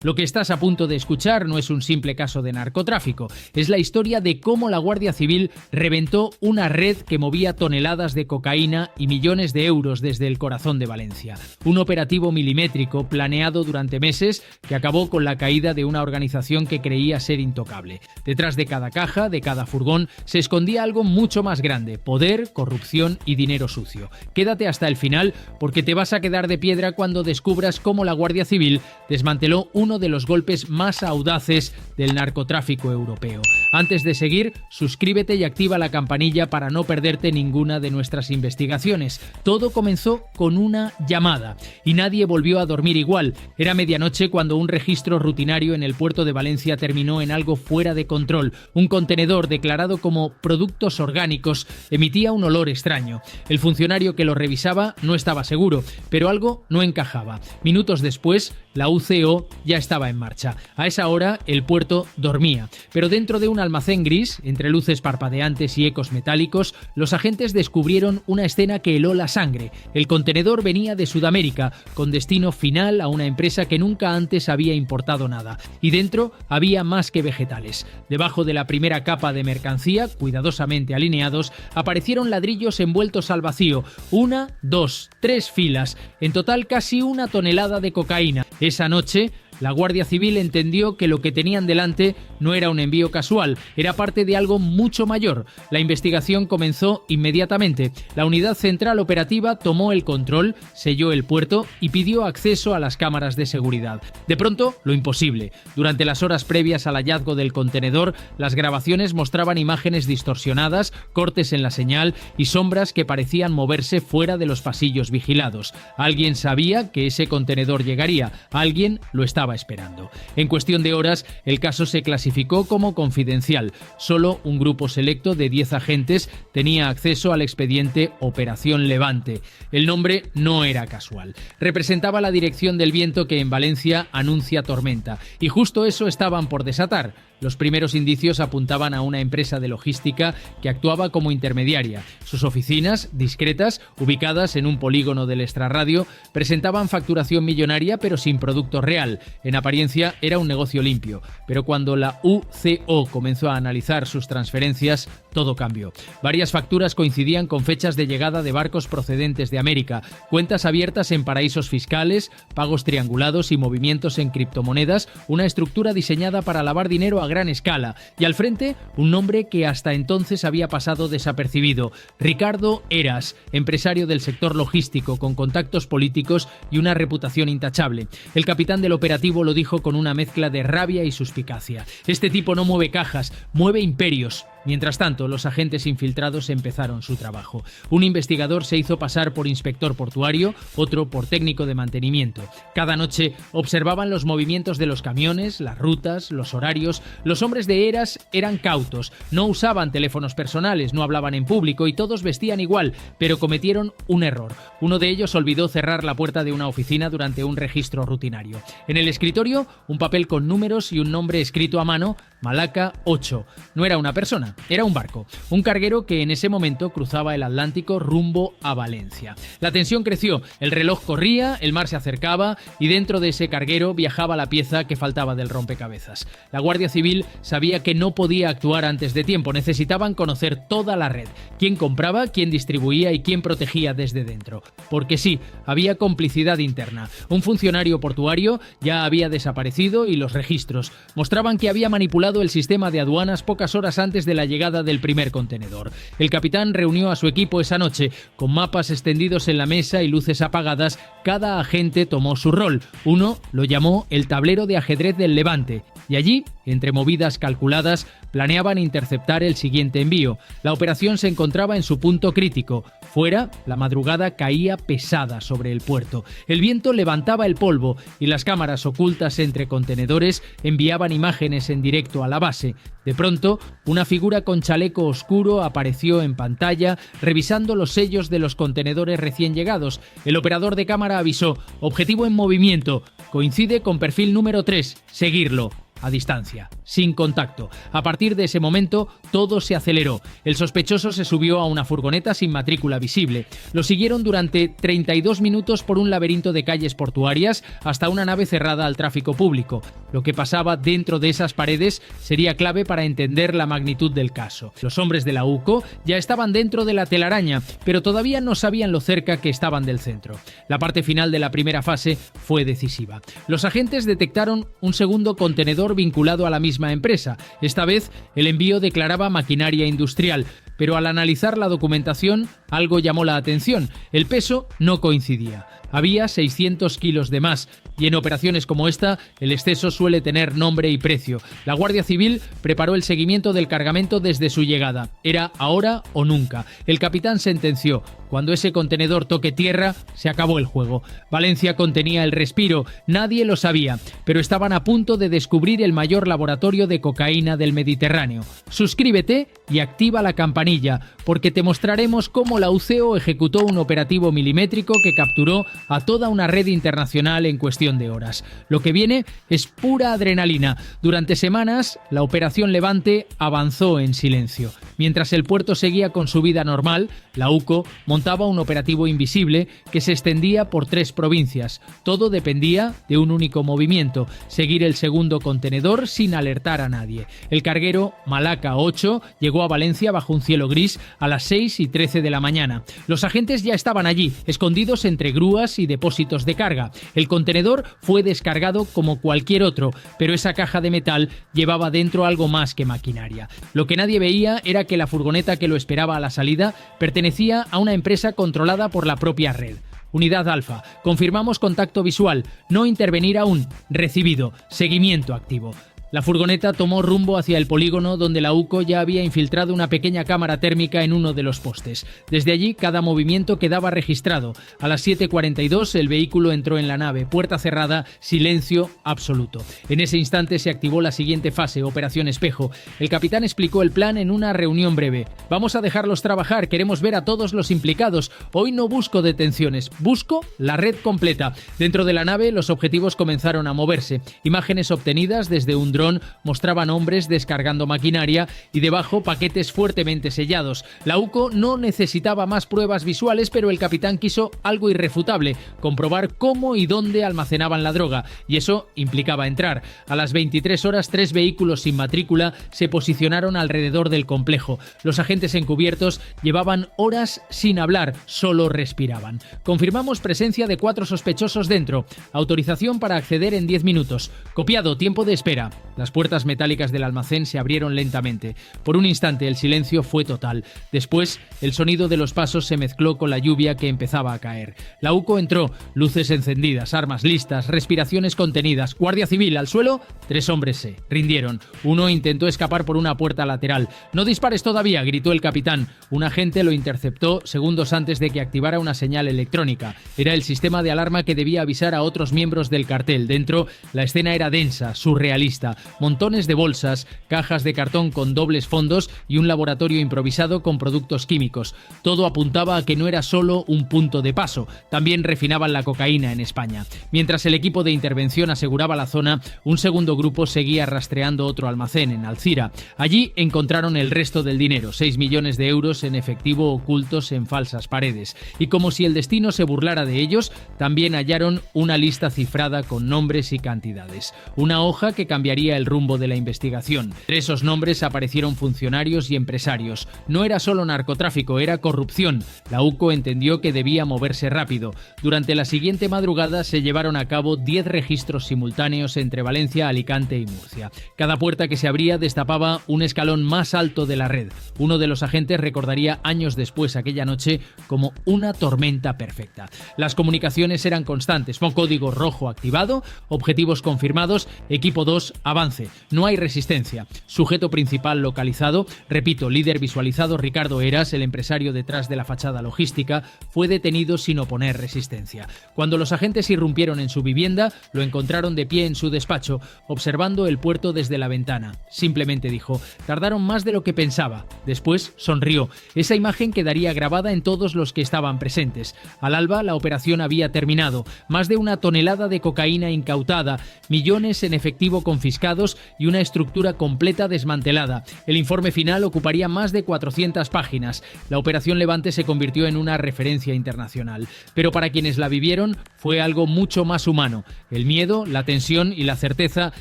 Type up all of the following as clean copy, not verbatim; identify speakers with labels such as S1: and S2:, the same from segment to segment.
S1: Lo que estás a punto de escuchar no es un simple caso de narcotráfico, es la historia de cómo la Guardia Civil reventó una red que movía toneladas de cocaína y millones de euros desde el corazón de Valencia. Un operativo milimétrico planeado durante meses que acabó con la caída de una organización que creía ser intocable. Detrás de cada caja, de cada furgón, se escondía algo mucho más grande: poder, corrupción y dinero sucio. Quédate hasta el final porque te vas a quedar de piedra cuando descubras cómo la Guardia Civil desmanteló uno de los golpes más audaces del narcotráfico europeo. Antes de seguir, suscríbete y activa la campanilla para no perderte ninguna de nuestras investigaciones. Todo comenzó con una llamada y nadie volvió a dormir igual. Era medianoche cuando un registro rutinario en el puerto de Valencia terminó en algo fuera de control. Un contenedor declarado como productos orgánicos emitía un olor extraño. El funcionario que lo revisaba no estaba seguro, pero algo no encajaba. Minutos después, la UCO ya estaba en marcha. A esa hora, el puerto dormía. Pero dentro de un almacén gris, entre luces parpadeantes y ecos metálicos, los agentes descubrieron una escena que heló la sangre. El contenedor venía de Sudamérica, con destino final a una empresa que nunca antes había importado nada. Y dentro había más que vegetales. Debajo de la primera capa de mercancía, cuidadosamente alineados, aparecieron ladrillos envueltos al vacío. 1, 2, 3 filas. En total casi 1 tonelada de cocaína. Esa noche, la Guardia Civil entendió que lo que tenían delante no era un envío casual, era parte de algo mucho mayor. La investigación comenzó inmediatamente. La unidad central operativa tomó el control, selló el puerto y pidió acceso a las cámaras de seguridad. De pronto, lo imposible. Durante las horas previas al hallazgo del contenedor, las grabaciones mostraban imágenes distorsionadas, cortes en la señal y sombras que parecían moverse fuera de los pasillos vigilados. Alguien sabía que ese contenedor llegaría, alguien lo estaba esperando. En cuestión de horas, el caso se clasificó como confidencial. Solo un grupo selecto de 10 agentes tenía acceso al expediente Operación Levante. El nombre no era casual. Representaba la dirección del viento que en Valencia anuncia tormenta. Y justo eso estaban por desatar. Los primeros indicios apuntaban a una empresa de logística que actuaba como intermediaria. Sus oficinas, discretas, ubicadas en un polígono del extrarradio, presentaban facturación millonaria pero sin producto real. En apariencia era un negocio limpio, pero cuando la UCO comenzó a analizar sus transferencias, todo cambió. Varias facturas coincidían con fechas de llegada de barcos procedentes de América, cuentas abiertas en paraísos fiscales, pagos triangulados y movimientos en criptomonedas, una estructura diseñada para lavar dinero a gran escala, y al frente un nombre que hasta entonces había pasado desapercibido: Ricardo Heras, empresario del sector logístico con contactos políticos y una reputación intachable. El capitán del operativo lo dijo con una mezcla de rabia y suspicacia: este tipo no mueve cajas, mueve imperios. Mientras tanto, los agentes infiltrados empezaron su trabajo. Un investigador se hizo pasar por inspector portuario, otro por técnico de mantenimiento. Cada noche observaban los movimientos de los camiones, las rutas, los horarios. Los hombres de Heras eran cautos, no usaban teléfonos personales, no hablaban en público y todos vestían igual, pero cometieron un error. Uno de ellos olvidó cerrar la puerta de una oficina durante un registro rutinario. En el escritorio, un papel con números y un nombre escrito a mano: Malaca 8. No era una persona, era un barco, un carguero que en ese momento cruzaba el Atlántico rumbo a Valencia. La tensión creció, el reloj corría, el mar se acercaba y dentro de ese carguero viajaba la pieza que faltaba del rompecabezas. La Guardia Civil sabía que no podía actuar antes de tiempo, necesitaban conocer toda la red: quién compraba, quién distribuía y quién protegía desde dentro. Porque sí, había complicidad interna. Un funcionario portuario ya había desaparecido y los registros mostraban que había manipulado el sistema de aduanas pocas horas antes de la llegada del primer contenedor. El capitán reunió a su equipo esa noche. Con mapas extendidos en la mesa y luces apagadas, cada agente tomó su rol. Uno lo llamó el tablero de ajedrez del Levante, y allí, entre movidas calculadas, planeaban interceptar el siguiente envío. La operación se encontraba en su punto crítico. Fuera, la madrugada caía pesada sobre el puerto. El viento levantaba el polvo y las cámaras ocultas entre contenedores enviaban imágenes en directo a la base. De pronto, una figura con chaleco oscuro apareció en pantalla, revisando los sellos de los contenedores recién llegados. El operador de cámara avisó: objetivo en movimiento, coincide con perfil número 3, seguirlo. a distancia, sin contacto. A partir de ese momento, todo se aceleró. El sospechoso se subió a una furgoneta sin matrícula visible. Lo siguieron durante 32 minutos por un laberinto de calles portuarias hasta una nave cerrada al tráfico público. Lo que pasaba dentro de esas paredes sería clave para entender la magnitud del caso. Los hombres de la UCO ya estaban dentro de la telaraña, pero todavía no sabían lo cerca que estaban del centro. La parte final de la primera fase fue decisiva. Los agentes detectaron un segundo contenedor vinculado a la misma empresa. Esta vez, el envío declaraba maquinaria industrial, pero al analizar la documentación, algo llamó la atención. El peso no coincidía. Había 600 kilos de más, y en operaciones como esta, el exceso suele tener nombre y precio. La Guardia Civil preparó el seguimiento del cargamento desde su llegada. Era ahora o nunca. El capitán sentenció: cuando ese contenedor toque tierra, se acabó el juego. Valencia contenía el respiro, nadie lo sabía, pero estaban a punto de descubrir el mayor laboratorio de cocaína del Mediterráneo. Suscríbete y activa la campanilla, porque te mostraremos cómo la UCO ejecutó un operativo milimétrico que capturó a toda una red internacional en cuestión de horas. Lo que viene es pura adrenalina. Durante semanas, la Operación Levante avanzó en silencio. Mientras el puerto seguía con su vida normal, la UCO montaba un operativo invisible que se extendía por 3 provincias. Todo dependía de un único movimiento: seguir el segundo contenedor sin alertar a nadie. El carguero Malaca 8 llegó a Valencia bajo un cielo gris a las 6:13 de la mañana. Los agentes ya estaban allí, escondidos entre grúas y depósitos de carga. El contenedor fue descargado como cualquier otro, pero esa caja de metal llevaba dentro algo más que maquinaria. Lo que nadie veía era que la furgoneta que lo esperaba a la salida pertenecía a una empresa controlada por la propia red. Unidad Alfa, confirmamos contacto visual, no intervenir aún, recibido, seguimiento activo. La furgoneta tomó rumbo hacia el polígono, donde la UCO ya había infiltrado una pequeña cámara térmica en uno de los postes. Desde allí, cada movimiento quedaba registrado. A las 7:42 el vehículo entró en la nave, puerta cerrada, silencio absoluto. En ese instante se activó la siguiente fase, Operación Espejo. El capitán explicó el plan en una reunión breve. Vamos a dejarlos trabajar, queremos ver a todos los implicados. Hoy no busco detenciones, busco la red completa. Dentro de la nave, los objetivos comenzaron a moverse. Imágenes obtenidas desde un dron mostraban hombres descargando maquinaria y debajo paquetes fuertemente sellados. La UCO no necesitaba más pruebas visuales, pero el capitán quiso algo irrefutable: comprobar cómo y dónde almacenaban la droga, y eso implicaba entrar. A las 23 horas, 3 vehículos sin matrícula se posicionaron alrededor del complejo. Los agentes encubiertos llevaban horas sin hablar, solo respiraban. Confirmamos presencia de 4 sospechosos dentro. Autorización para acceder en 10 minutos. Copiado, tiempo de espera. Las puertas metálicas del almacén se abrieron lentamente. Por un instante el silencio fue total. Después, el sonido de los pasos se mezcló con la lluvia que empezaba a caer. La UCO entró, luces encendidas, armas listas, respiraciones contenidas. Guardia Civil al suelo, 3 hombres se rindieron. Uno intentó escapar por una puerta lateral. «No dispares todavía», gritó el capitán. Un agente lo interceptó segundos antes de que activara una señal electrónica. Era el sistema de alarma que debía avisar a otros miembros del cartel. Dentro, la escena era densa, surrealista. Montones de bolsas, cajas de cartón con dobles fondos y un laboratorio improvisado con productos químicos. Todo apuntaba a que no era solo un punto de paso, también refinaban la cocaína en España. Mientras el equipo de intervención aseguraba la zona, un segundo grupo seguía rastreando otro almacén en Alcira. Allí encontraron el resto del dinero, 6 millones de euros en efectivo ocultos en falsas paredes. Y como si el destino se burlara de ellos, también hallaron una lista cifrada con nombres y cantidades. Una hoja que cambiaría el rumbo de la investigación. Entre esos nombres aparecieron funcionarios y empresarios. No era solo narcotráfico, era corrupción. La UCO entendió que debía moverse rápido. Durante la siguiente madrugada se llevaron a cabo 10 registros simultáneos entre Valencia, Alicante y Murcia. Cada puerta que se abría destapaba un escalón más alto de la red. Uno de los agentes recordaría años después aquella noche como una tormenta perfecta. Las comunicaciones eran constantes, con código rojo activado, objetivos confirmados, equipo 2, avance. No hay resistencia. Sujeto principal localizado, repito, líder visualizado, Ricardo Heras, el empresario detrás de la fachada logística, fue detenido sin oponer resistencia. Cuando los agentes irrumpieron en su vivienda, lo encontraron de pie en su despacho, observando el puerto desde la ventana. Simplemente dijo: tardaron más de lo que pensaba. Después sonrió. Esa imagen quedaría grabada en todos los que estaban presentes. Al alba, la operación había terminado. Más de 1 tonelada de cocaína incautada, millones en efectivo confiscado confiscados y una estructura completa desmantelada. El informe final ocuparía más de 400 páginas. La Operación Levante se convirtió en una referencia internacional. Pero para quienes la vivieron fue algo mucho más humano. El miedo, la tensión y la certeza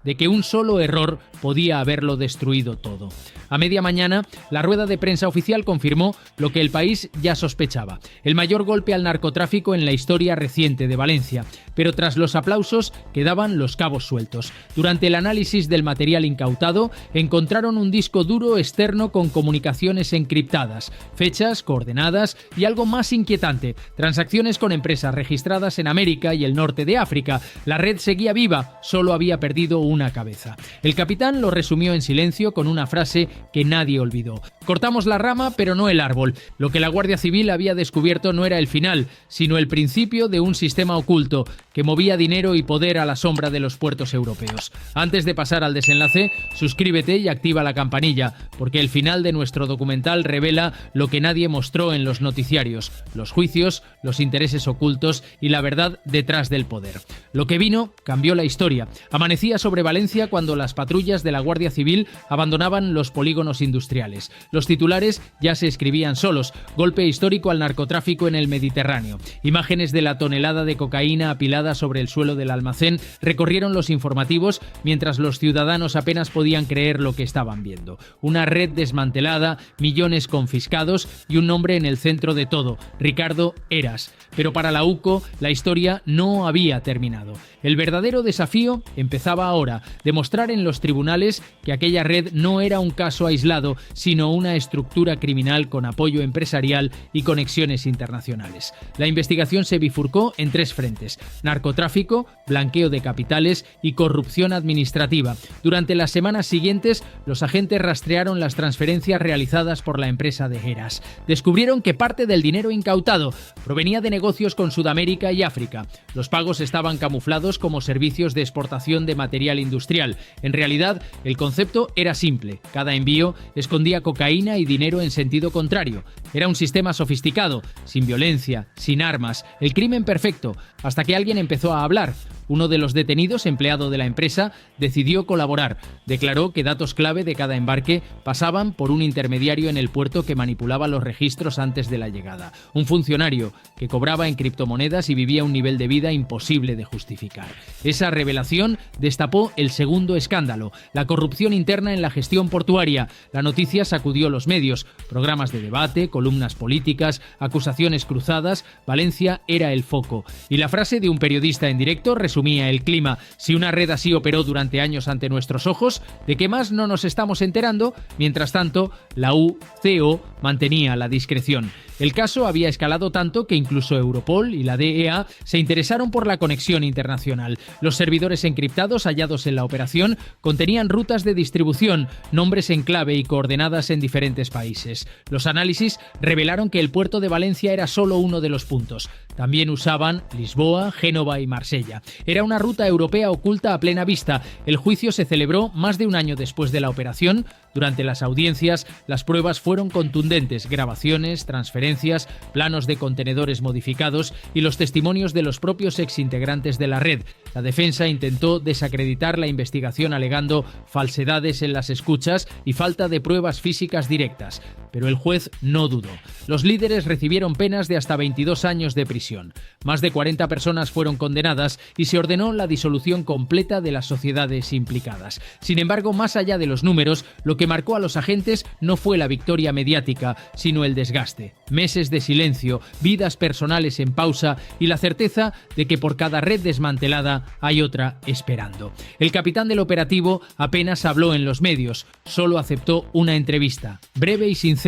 S1: de que un solo error podía haberlo destruido todo. A media mañana, la rueda de prensa oficial confirmó lo que el país ya sospechaba: el mayor golpe al narcotráfico en la historia reciente de Valencia. Pero tras los aplausos quedaban los cabos sueltos. Durante el análisis del material incautado, encontraron un disco duro externo con comunicaciones encriptadas, fechas, coordenadas y algo más inquietante: transacciones con empresas registradas en América y el norte de África. La red seguía viva, solo había perdido una cabeza. El capitán lo resumió en silencio con una frase que nadie olvidó: cortamos la rama, pero no el árbol. Lo que la Guardia Civil había descubierto no era el final, sino el principio de un sistema oculto que movía dinero y poder a la sombra de los puertos europeos. Antes de pasar al desenlace, suscríbete y activa la campanilla, porque el final de nuestro documental revela lo que nadie mostró en los noticiarios: los juicios, los intereses ocultos y la verdad detrás del poder. Lo que vino cambió la historia. Amanecía sobre Valencia cuando las patrullas de la Guardia Civil abandonaban los polígonos industriales. Los titulares ya se escribían solos: golpe histórico al narcotráfico en el Mediterráneo. Imágenes de la tonelada de cocaína apilada sobre el suelo del almacén recorrieron los informativos, mientras los ciudadanos apenas podían creer lo que estaban viendo. Una red desmantelada, millones confiscados y un nombre en el centro de todo: Ricardo Heras. Pero para la UCO la historia no había terminado. El verdadero desafío empezaba ahora: demostrar en los tribunales que aquella red no era un caso aislado, sino una estructura criminal con apoyo empresarial y conexiones internacionales. La investigación se bifurcó en tres frentes: narcotráfico, blanqueo de capitales y corrupción administrativa. Durante las semanas siguientes, los agentes rastrearon las transferencias realizadas por la empresa de Heras. Descubrieron que parte del dinero incautado provenía de negocios con Sudamérica y África. Los pagos estaban camuflados como servicios de exportación de material industrial. En realidad, el concepto era simple: cada envío escondía cocaína y dinero en sentido contrario. Era un sistema sofisticado, sin violencia, sin armas, el crimen perfecto, hasta que alguien empezó a hablar. Uno de los detenidos, empleado de la empresa, decidió colaborar. Declaró que datos clave de cada embarque pasaban por un intermediario en el puerto que manipulaba los registros antes de la llegada. Un funcionario que cobraba en criptomonedas y vivía un nivel de vida imposible de justificar. Esa revelación destapó el segundo escándalo: la corrupción interna en la gestión portuaria. La noticia sacudió los medios: programas de debate, columnas políticas, acusaciones cruzadas. Valencia era el foco. Y la frase de un periodista en directo resumía el clima: si una red así operó durante años ante nuestros ojos, ¿de qué más no nos estamos enterando? Mientras tanto, la UCO mantenía la discreción. El caso había escalado tanto que incluso Europol y la DEA se interesaron por la conexión internacional. Los servidores encriptados hallados en la operación contenían rutas de distribución, nombres en clave y coordenadas en diferentes países. Los análisis revelaron que el puerto de Valencia era solo uno de los puntos. También usaban Lisboa, Génova y Marsella. Era una ruta europea oculta a plena vista. El juicio se celebró más de un año después de la operación. Durante las audiencias, las pruebas fueron contundentes: grabaciones, transferencias, planos de contenedores modificados y los testimonios de los propios exintegrantes de la red. La defensa intentó desacreditar la investigación alegando falsedades en las escuchas y falta de pruebas físicas directas. Pero el juez no dudó. Los líderes recibieron penas de hasta 22 años de prisión. Más de 40 personas fueron condenadas y se ordenó la disolución completa de las sociedades implicadas. Sin embargo, más allá de los números, lo que marcó a los agentes no fue la victoria mediática, sino el desgaste. Meses de silencio, vidas personales en pausa y la certeza de que por cada red desmantelada hay otra esperando. El capitán del operativo apenas habló en los medios, solo aceptó una entrevista, breve y sincera.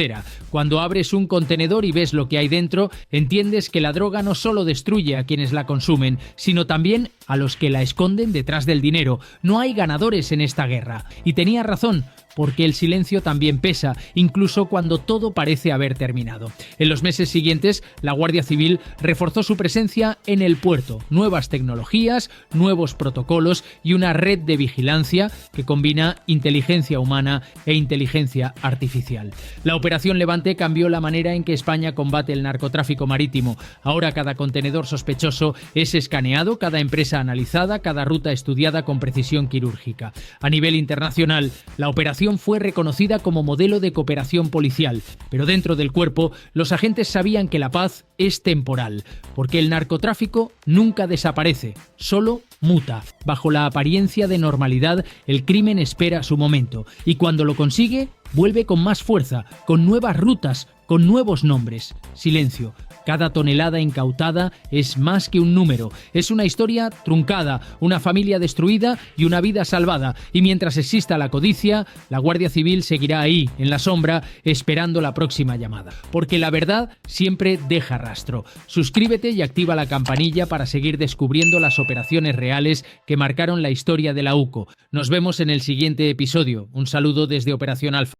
S1: Cuando abres un contenedor y ves lo que hay dentro, entiendes que la droga no solo destruye a quienes la consumen, sino también a los que la esconden detrás del dinero. No hay ganadores en esta guerra. Y tenía razón. porque el silencio también pesa, incluso cuando todo parece haber terminado. En los meses siguientes, la Guardia Civil reforzó su presencia en el puerto, nuevas tecnologías, nuevos protocolos y una red de vigilancia que combina inteligencia humana e inteligencia artificial. La Operación Levante cambió la manera en que España combate el narcotráfico marítimo. Ahora cada contenedor sospechoso es escaneado, cada empresa analizada, cada ruta estudiada con precisión quirúrgica. A nivel internacional, la operación fue reconocida como modelo de cooperación policial, pero dentro del cuerpo, los agentes sabían que la paz es temporal, porque el narcotráfico nunca desaparece, solo muta. Bajo la apariencia de normalidad, el crimen espera su momento, y cuando lo consigue, vuelve con más fuerza, con nuevas rutas, con nuevos nombres. Silencio. Cada tonelada incautada es más que un número, es una historia truncada, una familia destruida y una vida salvada. Y mientras exista la codicia, la Guardia Civil seguirá ahí, en la sombra, esperando la próxima llamada. Porque la verdad siempre deja rastro. Suscríbete y activa la campanilla para seguir descubriendo las operaciones reales que marcaron la historia de la UCO. Nos vemos en el siguiente episodio. Un saludo desde Operación Alfa.